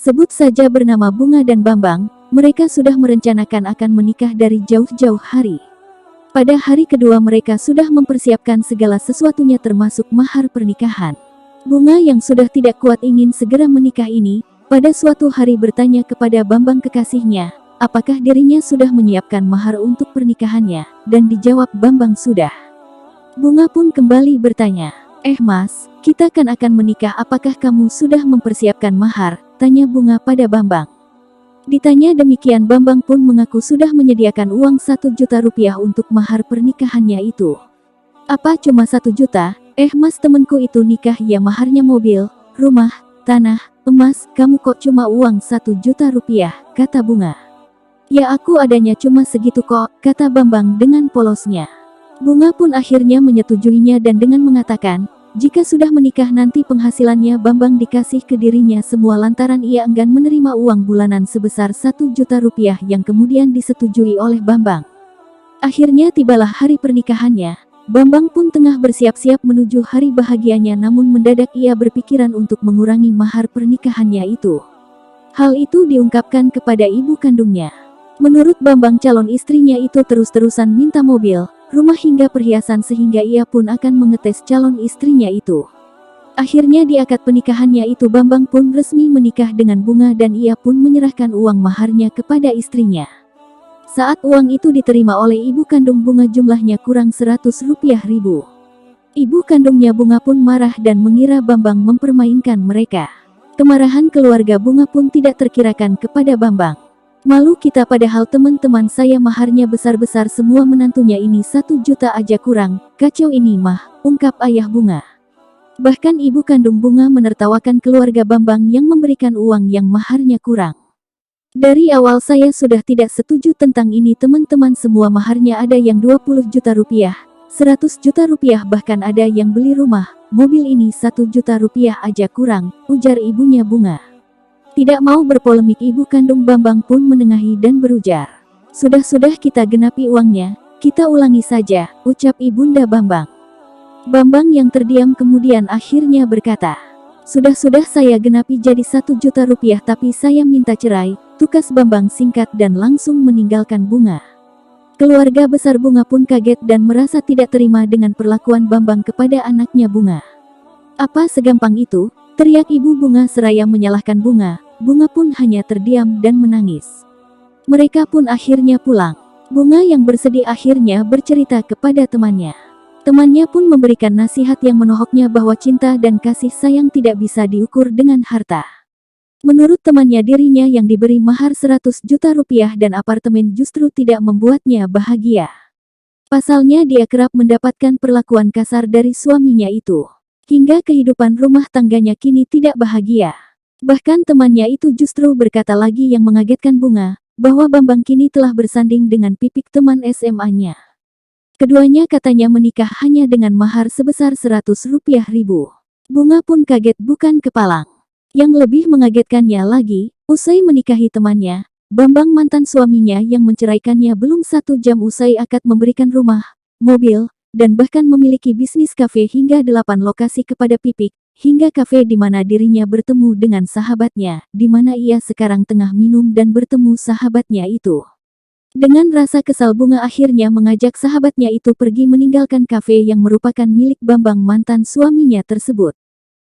Sebut saja bernama Bunga dan Bambang, mereka sudah merencanakan akan menikah dari jauh-jauh hari. Pada hari kedua mereka sudah mempersiapkan segala sesuatunya termasuk mahar pernikahan. Bunga yang sudah tidak kuat ingin segera menikah ini, pada suatu hari bertanya kepada Bambang kekasihnya, apakah dirinya sudah menyiapkan mahar untuk pernikahannya, dan dijawab Bambang sudah. Bunga pun kembali bertanya, Mas, kita kan akan menikah, apakah kamu sudah mempersiapkan mahar? Tanya Bunga pada Bambang. Ditanya demikian Bambang pun mengaku sudah menyediakan uang 1 juta rupiah untuk mahar pernikahannya itu. Apa cuma 1 juta? Mas, temenku itu nikah ya maharnya mobil, rumah, tanah, emas, kamu kok cuma uang 1 juta rupiah, kata Bunga. Ya aku adanya cuma segitu kok, kata Bambang dengan polosnya. Bunga pun akhirnya menyetujuinya dan dengan mengatakan, jika sudah menikah nanti penghasilannya Bambang dikasih ke dirinya semua lantaran ia enggan menerima uang bulanan sebesar 1 juta rupiah yang kemudian disetujui oleh Bambang. Akhirnya tibalah hari pernikahannya. Bambang pun tengah bersiap-siap menuju hari bahagianya namun mendadak ia berpikiran untuk mengurangi mahar pernikahannya itu. Hal itu diungkapkan kepada ibu kandungnya. Menurut Bambang calon istrinya itu terus-terusan minta mobil, rumah hingga perhiasan sehingga ia pun akan mengetes calon istrinya itu. Akhirnya di akad pernikahannya itu Bambang pun resmi menikah dengan Bunga dan ia pun menyerahkan uang maharnya kepada istrinya. Saat uang itu diterima oleh ibu kandung Bunga jumlahnya kurang 100 rupiah ribu. Ibu kandungnya Bunga pun marah dan mengira Bambang mempermainkan mereka. Kemarahan keluarga Bunga pun tidak terkirakan kepada Bambang. Malu kita padahal teman-teman saya maharnya besar-besar semua menantunya ini 1 juta aja kurang, kacau ini mah, ungkap ayah Bunga. Bahkan ibu kandung Bunga menertawakan keluarga Bambang yang memberikan uang yang maharnya kurang. Dari awal saya sudah tidak setuju tentang ini teman-teman semua maharnya ada yang 20 juta rupiah, 100 juta rupiah bahkan ada yang beli rumah, mobil ini 1 juta rupiah aja kurang, ujar ibunya Bunga. Tidak mau berpolemik ibu kandung Bambang pun menengahi dan berujar. Sudah-sudah kita genapi uangnya, kita ulangi saja, ucap ibunda Bambang. Bambang yang terdiam kemudian akhirnya berkata, sudah-sudah saya genapi jadi 1 juta rupiah tapi saya minta cerai, tukas Bambang singkat dan langsung meninggalkan Bunga. Keluarga besar Bunga pun kaget dan merasa tidak terima dengan perlakuan Bambang kepada anaknya Bunga. Apa segampang itu? Teriak ibu Bunga seraya menyalahkan Bunga. Bunga pun hanya terdiam dan menangis. Mereka pun akhirnya pulang. Bunga yang bersedih akhirnya bercerita kepada temannya. Temannya pun memberikan nasihat yang menohoknya bahwa cinta dan kasih sayang tidak bisa diukur dengan harta. Menurut temannya dirinya yang diberi mahar 100 juta rupiah dan apartemen justru tidak membuatnya bahagia. Pasalnya dia kerap mendapatkan perlakuan kasar dari suaminya itu. Hingga kehidupan rumah tangganya kini tidak bahagia. Bahkan temannya itu justru berkata lagi yang mengagetkan Bunga, bahwa Bambang kini telah bersanding dengan pipik teman SMA-nya. Keduanya katanya menikah hanya dengan mahar sebesar 100 rupiah ribu. Bunga pun kaget bukan kepalang. Yang lebih mengagetkannya lagi, usai menikahi temannya, Bambang mantan suaminya yang menceraikannya belum 1 jam usai akad memberikan rumah, mobil, dan bahkan memiliki bisnis kafe hingga 8 lokasi kepada pipik, hingga kafe di mana dirinya bertemu dengan sahabatnya, di mana ia sekarang tengah minum dan bertemu sahabatnya itu. Dengan rasa kesal Bunga akhirnya mengajak sahabatnya itu pergi meninggalkan kafe yang merupakan milik Bambang mantan suaminya tersebut.